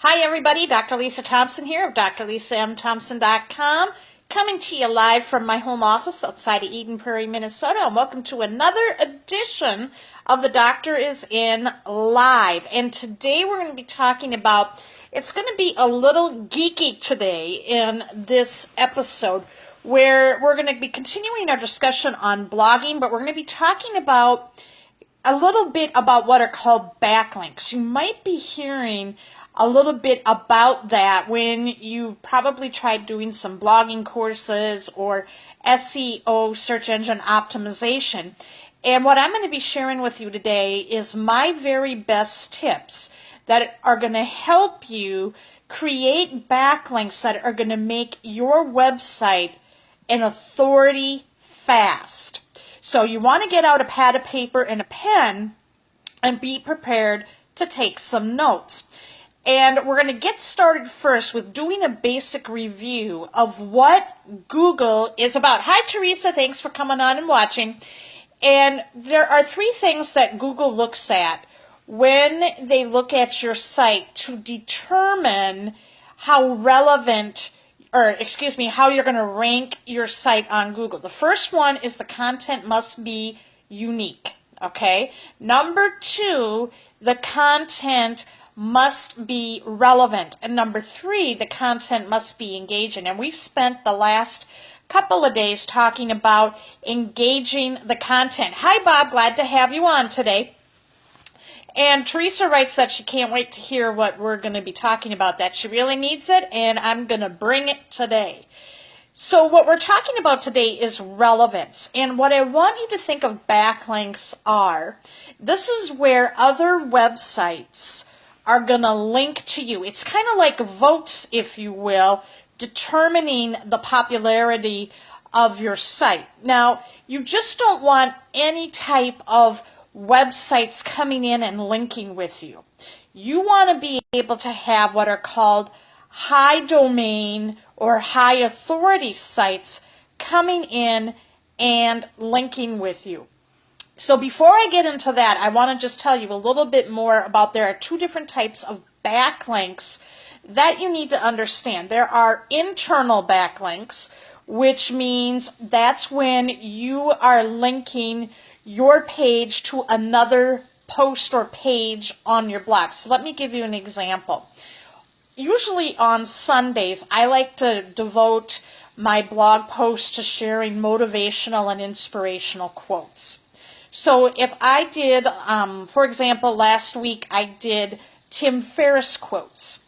Hi everybody, Dr. Lisa Thompson here of drlisamthompson.com, coming to you live from my home office outside of Eden Prairie, Minnesota, and welcome to another edition of The Doctor Is In Live. And today we're going to be talking about, it's going to be a little geeky today in this episode, where we're going to be continuing our discussion on blogging, but we're going to be talking about a little bit about what are called backlinks. You might be hearing a little bit about that when you've probably tried doing some blogging courses or SEO, search engine optimization. And what I'm going to be sharing with you today is my very best tips that are going to help you create backlinks that are going to make your website an authority fast. So you want to get out a pad of paper and a pen and be prepared to take some notes. And we're going to get started first with doing a basic review of what Google is about. Hi, Teresa. Thanks for coming on and watching. And there are three things that Google looks at when they look at your site to determine how relevant, how you're going to rank your site on Google. The first one is the content must be unique. Okay. Number two, the content must be relevant. And number three, the content must be engaging. And we've spent the last couple of days talking about engaging the content. Hi, Bob. Glad to have you on today. And Teresa writes that she can't wait to hear what we're going to be talking about, that she really needs it, and I'm going to bring it today. So what we're talking about today is relevance. And what I want you to think of backlinks are, this is where other websites are going to link to you. It's kind of like votes, if you will, determining the popularity of your site. Now, you just don't want any type of websites coming in and linking with you. You want to be able to have what are called high domain or high authority sites coming in and linking with you. So before I get into that, I want to just tell you a little bit more about, there are two different types of backlinks that you need to understand. There are internal backlinks, which means that's when you are linking your page to another post or page on your blog. So let me give you an example. Usually on Sundays, I like to devote my blog posts to sharing motivational and inspirational quotes. So if I did, for example, last week I did Tim Ferriss quotes.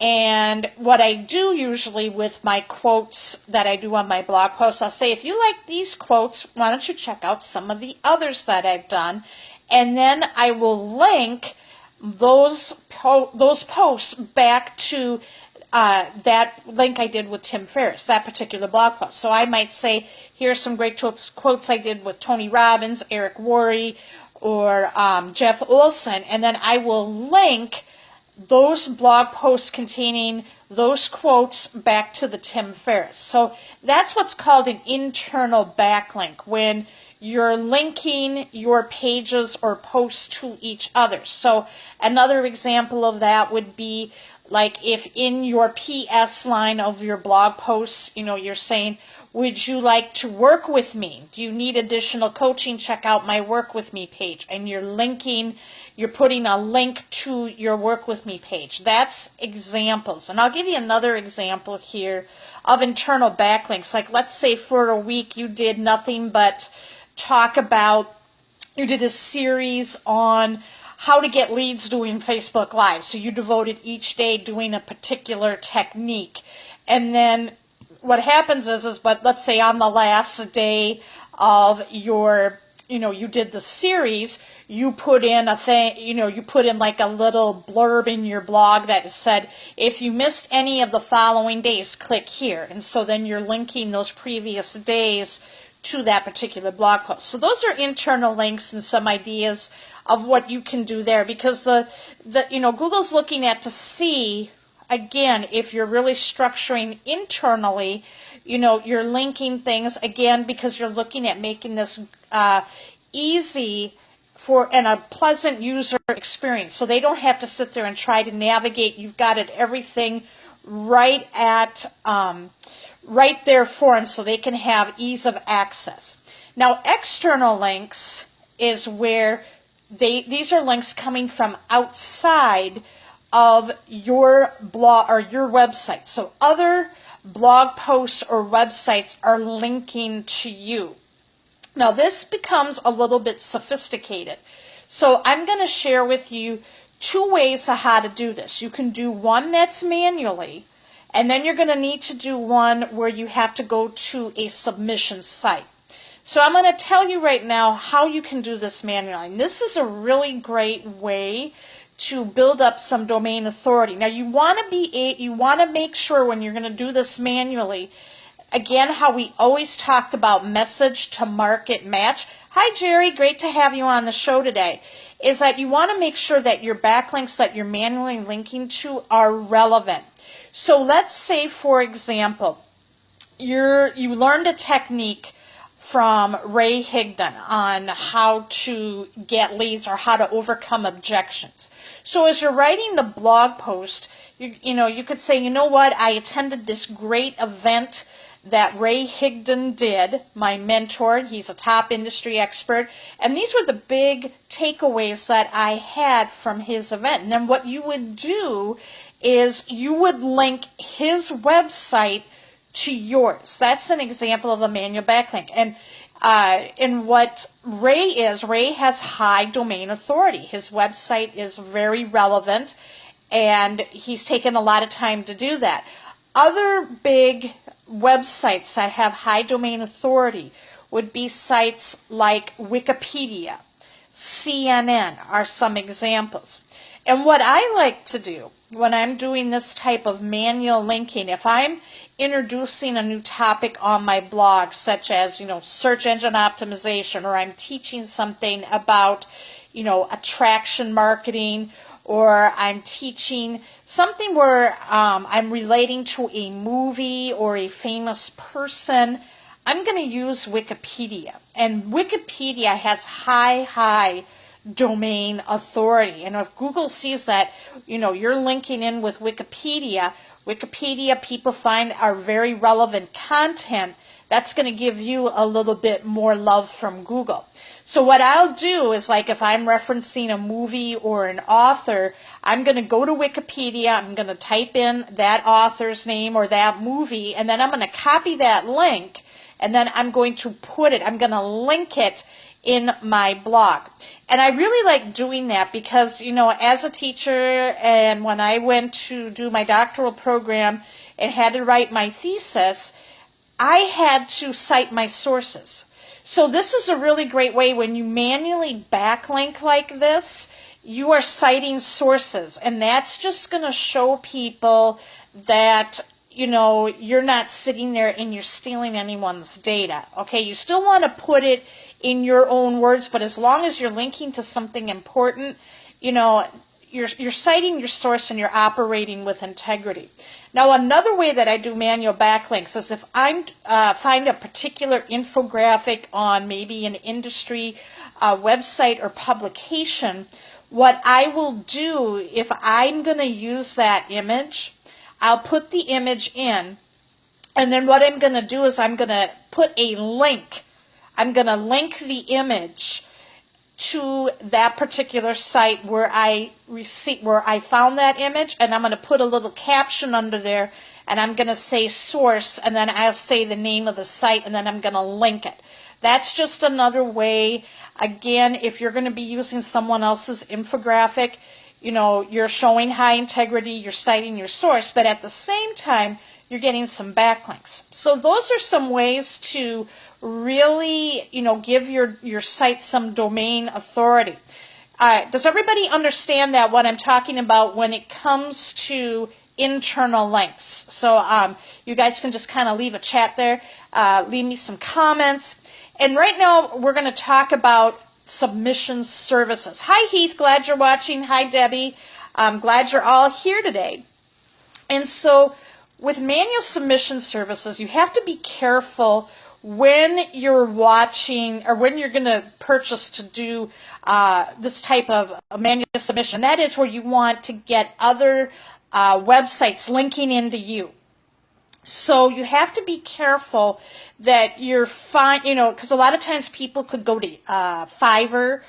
And what I do usually with my quotes that I do on my blog posts, I'll say, if you like these quotes, why don't you check out some of the others that I've done? And then I will link those posts back to that link I did with Tim Ferriss, that particular blog post. So I might say, here's some great quotes I did with Tony Robbins, Eric Worre, or Jeff Olson, and then I will link those blog posts containing those quotes back to the Tim Ferriss. So that's what's called an internal backlink, when you're linking your pages or posts to each other. So another example of that would be like if in your PS line of your blog posts, you're saying, would you like to work with me? Do you need additional coaching? Check out my Work With Me page. And you're putting a link to your Work With Me page. That's examples. And I'll give you another example here of internal backlinks. Like, let's say for a week you did nothing but you did a series on how to get leads doing Facebook Live. So you devoted each day doing a particular technique. And then what happens but let's say on the last day of your, you did the series, you put in like a little blurb in your blog that said, if you missed any of the following days, click here. And so then you're linking those previous days to that particular blog post. So those are internal links and some ideas of what you can do there, because Google's looking at to see, again, if you're really structuring internally, you're linking things, again, because you're looking at making this easy and a pleasant user experience, so they don't have to sit there and try to navigate. You've got it everything right at right there for them, so they can have ease of access. Now, external links is where these are links coming from outside of your blog or your website. So other blog posts or websites are linking to you. Now, this becomes a little bit sophisticated. So I'm going to share with you 2 ways of how to do this. You can do one that's manually, and then you're going to need to do one where you have to go to a submission site. So I'm going to tell you right now how you can do this manually. And this is a really great way to build up some domain authority. Now, you want to make sure when you're going to do this manually, again, how we always talked about message to market match. Hi, Jerry. Great to have you on the show today. Is that you want to make sure that your backlinks that you're manually linking to are relevant. So let's say, for example, you learned a technique from Ray Higdon on how to get leads or how to overcome objections. So as you're writing the blog post, you could say, you know what, I attended this great event that Ray Higdon did, my mentor. He's a top industry expert. And these were the big takeaways that I had from his event. And then what you would do is you would link his website to yours. That's an example of a manual backlink. And what Ray has high domain authority. His website is very relevant, and he's taken a lot of time to do that. Other big websites that have high domain authority would be sites like Wikipedia, CNN are some examples. And what I like to do when I'm doing this type of manual linking, if I'm introducing a new topic on my blog, such as, search engine optimization, or I'm teaching something about, attraction marketing, or I'm teaching something where I'm relating to a movie or a famous person, I'm going to use Wikipedia. And Wikipedia has high domain authority. And if Google sees that, you're linking in with Wikipedia people find are very relevant content, that's going to give you a little bit more love from Google. So what I'll do is, like, if I'm referencing a movie or an author, I'm going to go to Wikipedia, I'm going to type in that author's name or that movie, and then I'm going to copy that link, and then I'm going to link it in my blog. And I really like doing that because, as a teacher, and when I went to do my doctoral program and had to write my thesis, I had to cite my sources. So this is a really great way when you manually backlink like this, you are citing sources. And that's just going to show people that, you're not sitting there and you're stealing anyone's data. Okay, you still want to put it in your own words, but as long as you're linking to something important, you're citing your source and you're operating with integrity. Now, another way that I do manual backlinks is if I find a particular infographic on maybe an industry website or publication, what I will do, if I'm going to use that image, I'll put the image in, and then what I'm going to do is I'm going to put a link. I'm going to link the image to that particular site where I found that image, and I'm going to put a little caption under there, and I'm going to say source, and then I'll say the name of the site, and then I'm going to link it. That's just another way. Again, if you're going to be using someone else's infographic, you're showing high integrity, you're citing your source, but at the same time, you're getting some backlinks. So those are some ways to really, give your site some domain authority. Does everybody understand that what I'm talking about when it comes to internal links? So you guys can just kind of leave a chat there, leave me some comments. And right now we're going to talk about submission services. Hi Heath, glad you're watching. Hi Debbie, I'm glad you're all here today. And so with manual submission services, you have to be careful when you're watching or when you're going to purchase to do this type of manual submission. That is where you want to get other websites linking into you. So you have to be careful that you're fine, because a lot of times people could go to Fiverr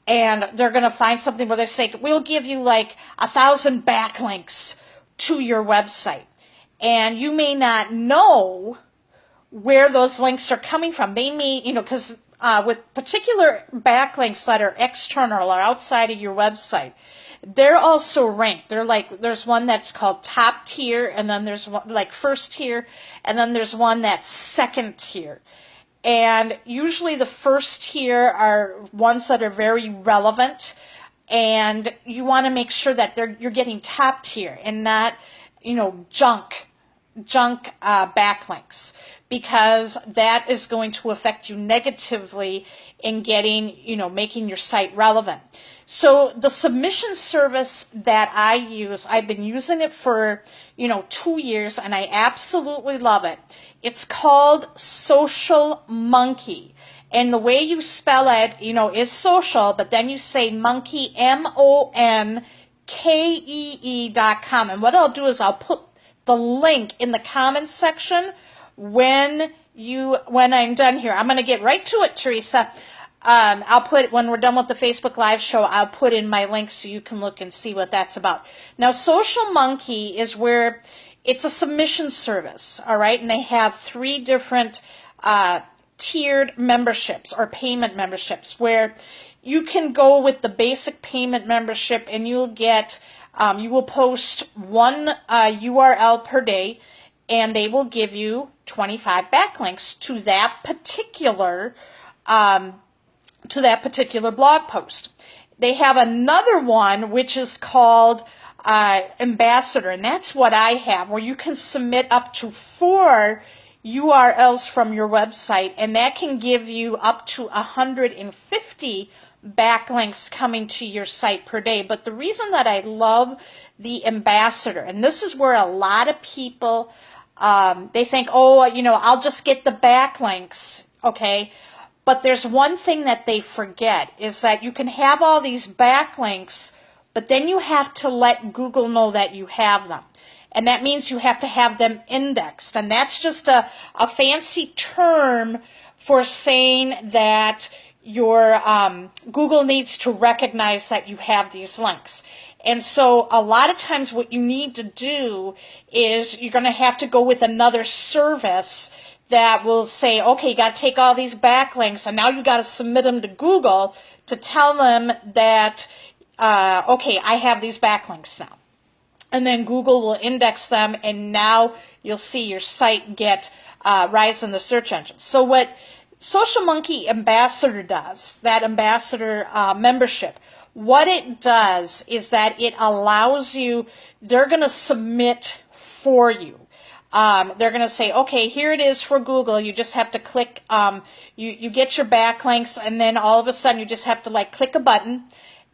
and they're going to find something where they say, we'll give you like 1,000 backlinks to your website. And you may not know where those links are coming from. They may, because with particular backlinks that are external or outside of your website, they're also ranked. They're like, there's one that's called top tier, and then there's one like first tier, and then there's one that's second tier. And usually the first tier are ones that are very relevant, and you want to make sure that you're getting top tier and not, junk backlinks, because that is going to affect you negatively in getting, making your site relevant. So the submission service that I use, I've been using it for, 2 years, and I absolutely love it. It's called Social Monkee. And the way you spell it, is social, but then you say Monkee, MONKEE.com. And what I'll do is I'll put the link in the comments section when I'm done here. I'm going to get right to it, Teresa. I'll put, when we're done with the Facebook Live show, I'll put in my link so you can look and see what that's about. Now, Social Monkee is where it's a submission service, all right? And they have 3 different tiered memberships or payment memberships, where you can go with the basic payment membership and you'll get, you will post one URL per day, and they will give you 25 backlinks to that particular blog post. They have another one which is called Ambassador, and that's what I have, where you can submit up to 4 URLs from your website, and that can give you up to 150 backlinks coming to your site per day. But the reason that I love the Ambassador, and this is where a lot of people, they think, oh, I'll just get the backlinks, okay? But there's one thing that they forget, is that you can have all these backlinks, but then you have to let Google know that you have them. And that means you have to have them indexed. And that's just a fancy term for saying that your Google needs to recognize that you have these links. And so a lot of times what you need to do is you're going to have to go with another service that will say, okay, you got to take all these backlinks, and now you got to submit them to Google to tell them that, okay, I have these backlinks now. And then Google will index them, and now you'll see your site get rise in the search engine. So what Social Monkee Ambassador does, that Ambassador membership, what it does is that it allows you, they're going to submit for you. They're going to say, okay, here it is for Google. You just have to click, you get your backlinks, and then all of a sudden you just have to click a button,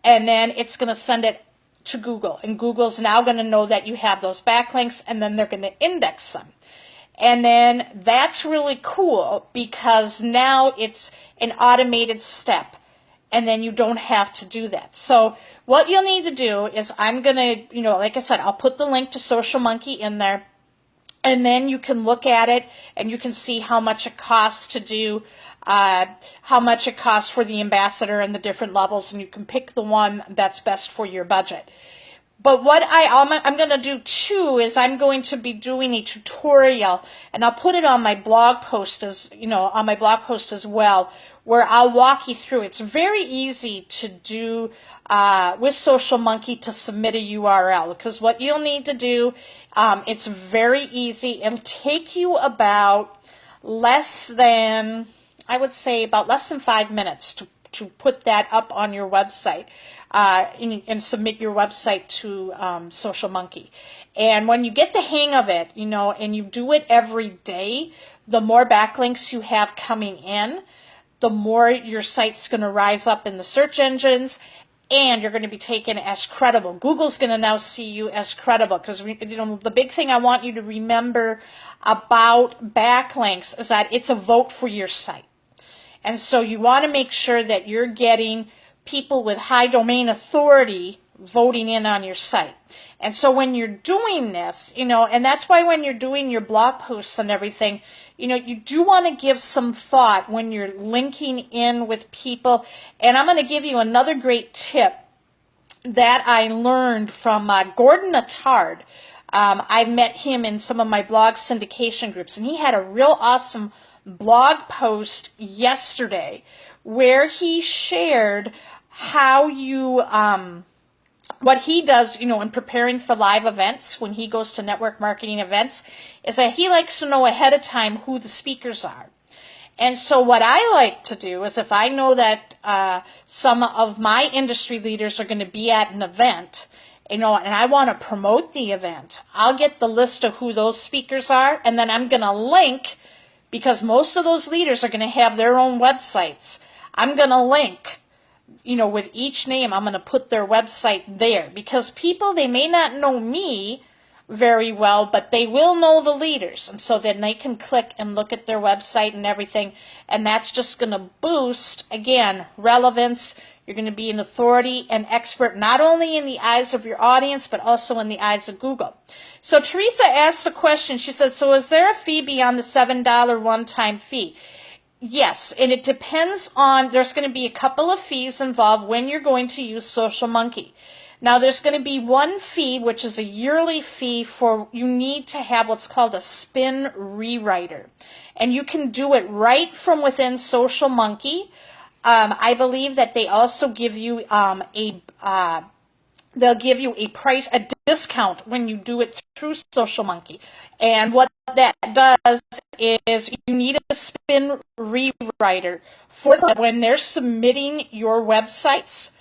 and then it's going to send it to Google. And Google's now going to know that you have those backlinks, and then they're going to index them. And then that's really cool, because now it's an automated step, and then you don't have to do that. So what you'll need to do is, I'm going to, like I said, I'll put the link to Social Monkee in there. And then you can look at it and you can see how much it costs to do, how much it costs for the Ambassador and the different levels, and you can pick the one that's best for your budget. But what I'm going to do too is I'm going to be doing a tutorial, and I'll put it on my blog post as well, where I'll walk you through. It's very easy to do with Social Monkee to submit a URL, because what you'll need to do, it's very easy. It'll take you about less than 5 minutes to put that up on your website. And submit your website to Social Monkee. And when you get the hang of it, and you do it every day, the more backlinks you have coming in, the more your site's going to rise up in the search engines, and you're going to be taken as credible. Google's going to now see you as credible, because the big thing I want you to remember about backlinks is that it's a vote for your site. And so you want to make sure that you're getting people with high domain authority voting in on your site. And so when you're doing this, and that's why when you're doing your blog posts and everything, you do want to give some thought when you're linking in with people. And I'm going to give you another great tip that I learned from Gordon Attard. I've met him in some of my blog syndication groups, and he had a real awesome blog post yesterday where he shared how you what he does, in preparing for live events when he goes to network marketing events, is that he likes to know ahead of time who the speakers are. And so what I like to do is, if I know that some of my industry leaders are going to be at an event, and I want to promote the event, I'll get the list of who those speakers are, and then I'm going to link, because most of those leaders are going to have their own websites. I'm going to link, with each name. I'm going to put their website there, because people, they may not know me very well, but they will know the leaders. And so then they can click and look at their website and everything. And that's just going to boost, again, relevance. You're going to be an authority and expert, not only in the eyes of your audience, but also in the eyes of Google. So Teresa asks a question. She says, so is there a fee beyond the $7 one-time fee? Yes, and it depends on, there's going to be a couple of fees involved when you're going to use SocialMonkey. Now, there's going to be one fee, which is a yearly fee for, you need to have what's called a spin rewriter. And you can do it right from within SocialMonkey. I believe that they also give you they'll give you a discount when you do it through SocialMonkey. And what that does is you need a spin rewriter for when they're submitting your websites.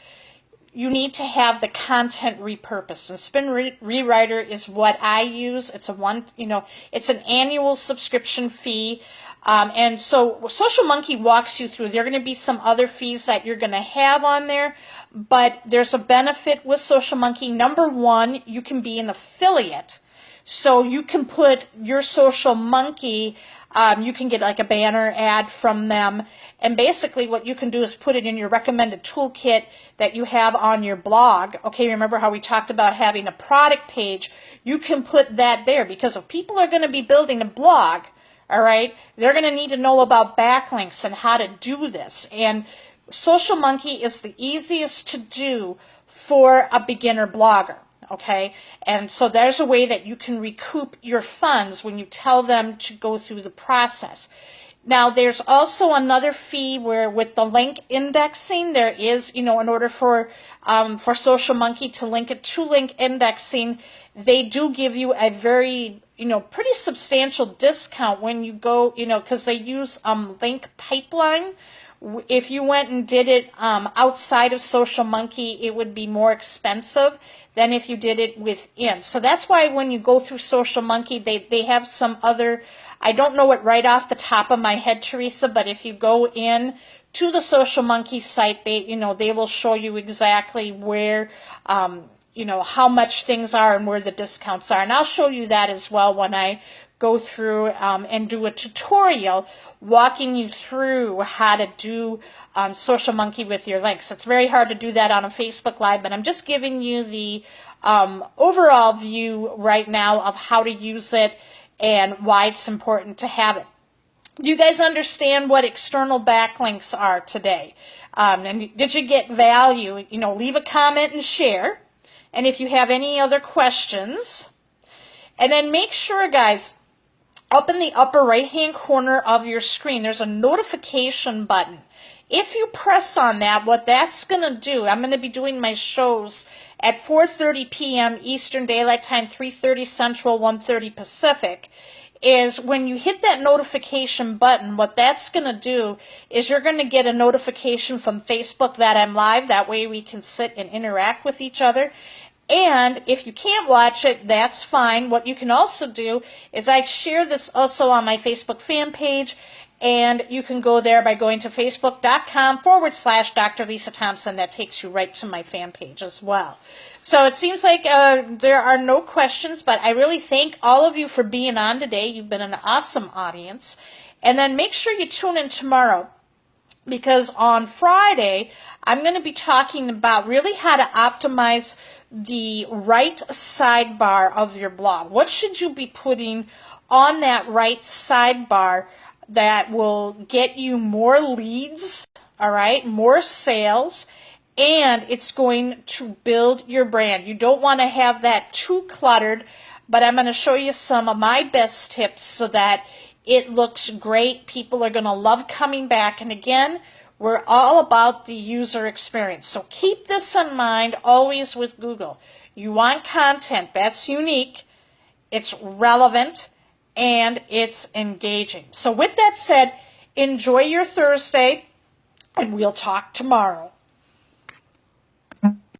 You need to have the content repurposed. And spin rewriter is what I use. It's it's an annual subscription fee. And so SocialMonkey walks you through. There are going to be some other fees that you're going to have on there, but there's a benefit with SocialMonkey. Number one, you can be an affiliate. So you can put your SocialMonkey, you can get like a banner ad from them. And basically what you can do is put it in your recommended toolkit that you have on your blog. Okay, remember how we talked about having a product page? You can put that there, because if people are going to be building a blog, all right, they're going to need to know about backlinks and how to do this. And SocialMonkey is the easiest to do for a beginner blogger. Okay, and so there's a way that you can recoup your funds when you tell them to go through the process. Now, there's also another fee where with the link indexing, there is, in order for SocialMonkey to link it to link indexing, they do give you a very, pretty substantial discount when you go, because they use link pipeline. If you went and did it outside of SocialMonkey, it would be more expensive than if you did it within. So that's why when you go through SocialMonkey, they have some other, I don't know it right off the top of my head, Teresa, but if you go in to the SocialMonkey site, they will show you exactly where, how much things are and where the discounts are. And I'll show you that as well when I go through and do a tutorial walking you through how to do SocialMonkey with your links. It's very hard to do that on a Facebook Live, but I'm just giving you the overall view right now of how to use it and why it's important to have it. Do you guys understand what external backlinks are today? And did you get value? Leave a comment and share. And if you have any other questions, and then make sure, guys, up in the upper right-hand corner of your screen, there's a notification button. If you press on that, what that's going to do, I'm going to be doing my shows at 4:30 p.m. Eastern Daylight Time, 3:30 Central, 1:30 Pacific, is when you hit that notification button, what that's going to do is you're going to get a notification from Facebook that I'm live. That way we can sit and interact with each other. And if you can't watch it, that's fine. What you can also do is I share this also on my Facebook fan page, And you can go there by going to facebook.com/Dr. Lisa Thompson. That takes you right to my fan page as well. So it seems like there are no questions, but I really thank all of you for being on today. You've been an awesome audience. And then make sure you tune in tomorrow, because on Friday, I'm going to be talking about really how to optimize the right sidebar of your blog. What should you be putting on that right sidebar that will get you more leads, all right, more sales, and it's going to build your brand. You don't want to have that too cluttered, but I'm going to show you some of my best tips so that it looks great. People are going to love coming back. And again, we're all about the user experience. So keep this in mind always with Google. You want content that's unique, it's relevant, and it's engaging. So with that said, enjoy your Thursday, and we'll talk tomorrow.